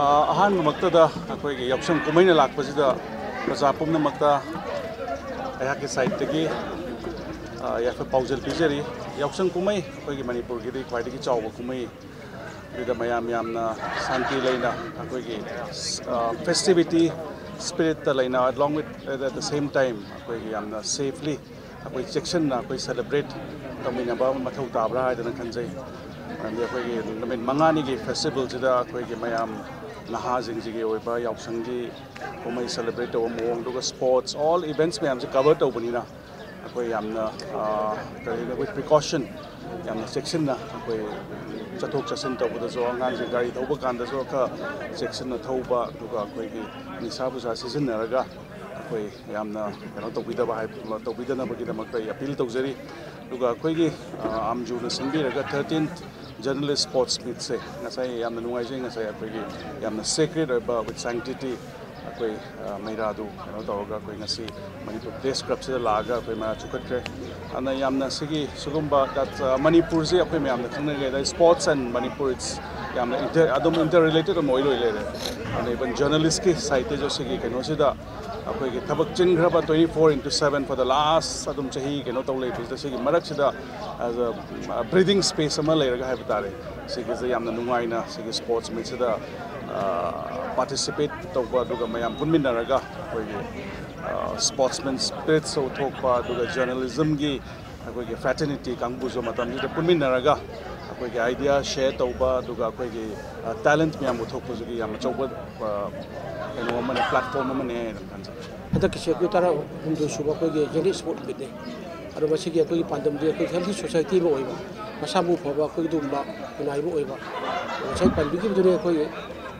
अहान मक्तदा अखोई यौसंग कुमैना लाकपसिदा प्रजा पुम्नमक्ता अयाके साइडतगी याफे पाउजल पिजरी यौसंग कुमै अखोई मणिपुरगिदि ख्वाइदगी चावबा कुमै बिदा मयाम यामना शांति लेना अखोई फेस्टिविटी स्पिरिट लेना along with at the same time अखोई यामना safely अखोई सेक्शन ना अखोई सेलिब्रेट तमिनबा मथौ ताब्रा हाइदना खंजै and अखोई नमिन मंगानी की फेस्टिवल जिदा अखोई मयाम नहा जिंगजिगी ओइबा यावसंगी कुमै सेलिब्रेट तव मोंग दुगा स्पोर्ट्स ऑल इवेंट्स में हमसे कवर तवबनिना अखोई यामना करिना विथ प्रिकॉशन यामना सेक्शन ना अखोई चथोक चसिन तवबदसो अंगांग जे गाड़ी थौबा कांदसो का सेक्शन ना थौबा दुगा अखोई की निसा बुसा सिजनरगा अखोई यामना कनो तवबिदबा हाय तवबिदनबगिदमक्ता अपील तवजरी दुगा अखोई की आमजुना सिंबिरगा 13th journalist sports meet se ngasai yamna nungai ngasai akhoi yamna sacred oiba with sanctity akhoi meira du kano tawga akhoi ngasi manipur press club se laga akhoi ma chukatre ana yamna sigi sugumba that manipur se akhoi me yamna thangna ga sports and manipur it's yamna interrelated or moilo ile ana even journalist ki site jo sigi kano se da अखोई की थबक चिन्ग्रबा 24/7 for the last adum chahi keno tawlei bis sigi marak sida as a breathing space ama leiraga hai batare sigi se yamna nungaina sigi sports meet sida participate tawba duga mayam punminaraga अखोई की sportsman spirit so thokpa duga journalism gi अखोई की fraternity kangbu so matam sida punminaraga अखोई की idea share tawba duga अखोई की talent myam uthokpu gi yam chawba कनो मन प्लेटफॉर्म मने हदक किसे को तारा हुंदो सुबा को गे जेनी स्पोर्ट बिदे अरो बसी गे को पांदम दे को हेल्थी सोसाइटी में ओइबा मसाबु फबा को दुंबा कुनाइबो ओइबा साइ पालबी की दुने को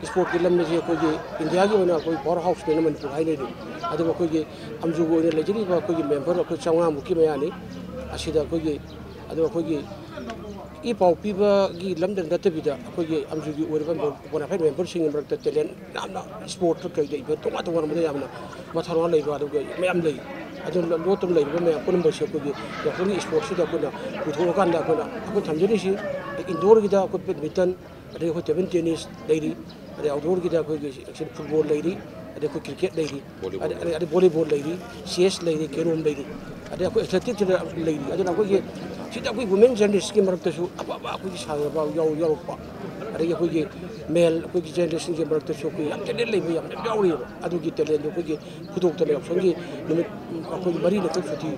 स्पोर्ट के लम में जे को इंडिया की ओना को पावर हाउस ने मन पुराइ ने अदो को अमजु को ने लेजरी को मेंबर को चांगा मुकी मयानी असिदा को अदो को ई पाउ पीबा की लमदन नतबिदा अखोई अमजुगी ओरबन बोनाफाइड मेंबर सिंग मरक टैलेंट नामना स्पोर्ट कई दे तोमा तोमा मदे यामना मथारो लेबा अदुगे मयाम लई अदु लोतम लेबा मे पुनम बसे को याखोनी स्पोर्ट सिदा कोना पुथो कांदा कोना अखो थमजनी सि इंडोर गिदा को बैडमिंटन अदे को टेबल टेनिस लेरी अदे आउटडोर गिदा को फुटबॉल लेरी अदे को क्रिकेट लेरी अदे वॉलीबॉल लेरी सीएस लेरी केरोम लेरी अदे को एथलेटिक्स लेरी अदु को सिदा कोई वुमेन जर्नलिस्ट की मरकतसु अबाबा कोई सागबा यावपा अरे कोई मेल कोई जर्नलिस्ट की मरकतसु कोई याम टेलेंट लेबा याम यावरी अदुगी टेलेंट कोई खुदोक्तने ऑप्शनगी निमित कोई मरी न कोई फुटी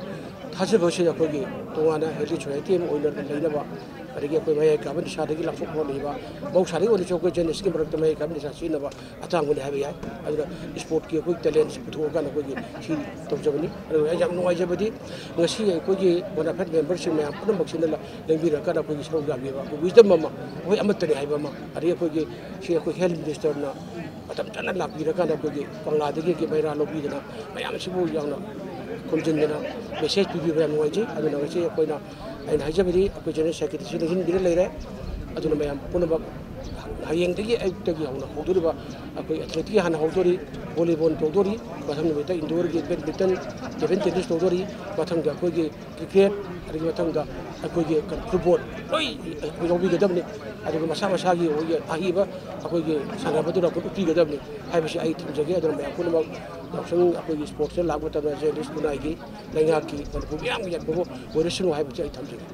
थाजबसे कोई तोवाना हेल्थी सोसाइटी में ओइनर लेनबा अरे कोई मय काबन सादगी लाफोक लेबा मौसारी ओनि चोको जर्नलिस्ट की मरकत मय काबन सासिनबा अतांग ने हाबे याय अदु स्पोर्ट की कोई टेलेंट पुथोका न कोई सी तौजबनी अरे याम नोवाइजबदी ngasi कोई बोनाफाइड मेंबर सिंग में पुनम बक्सिनला लेंबिरा का कोई सरौ गाबीबा विजडम मा कोई अमतने हाइबा मा अरे कोई सी कोई हेल्थ मिनिस्टर ना मतम तना लापीरा का कोई बांग्लादेश के मैरा लोबीदना मयाम सिबु यावना खुमजिनना मेसेज पीबीबा नोवाइजे अदु नगसे कोइना आइन हाइजबदी कोई जनरल सेक्रेटरी सिंग बिरे लेरे अदु मयाम पुनम हयेंदगी अयुक्तगी हौना हौदोरिबा कोई एथलेटिक हाना हौदोरी वॉलीबॉल तौदोरी मथंग निमिता इंडोर की बैडमिंटन टेबल टेनिस तौदोरी मथंग दा कोई क्रिकेट अदि मथंग दा कोई फुटबॉल लोई लोबी गदबने अदि मसा मसा की ओय आहिबा कोई सानाबदुरा को उठी गदबने हाइबसी आई थमजगे अदु मैं पुनम यावसंग कोई स्पोर्ट्स लागबता जर्नलिस्ट बुनाई की लैंगा की को याम याबो वरिसनु हाइबसी आई थमजगे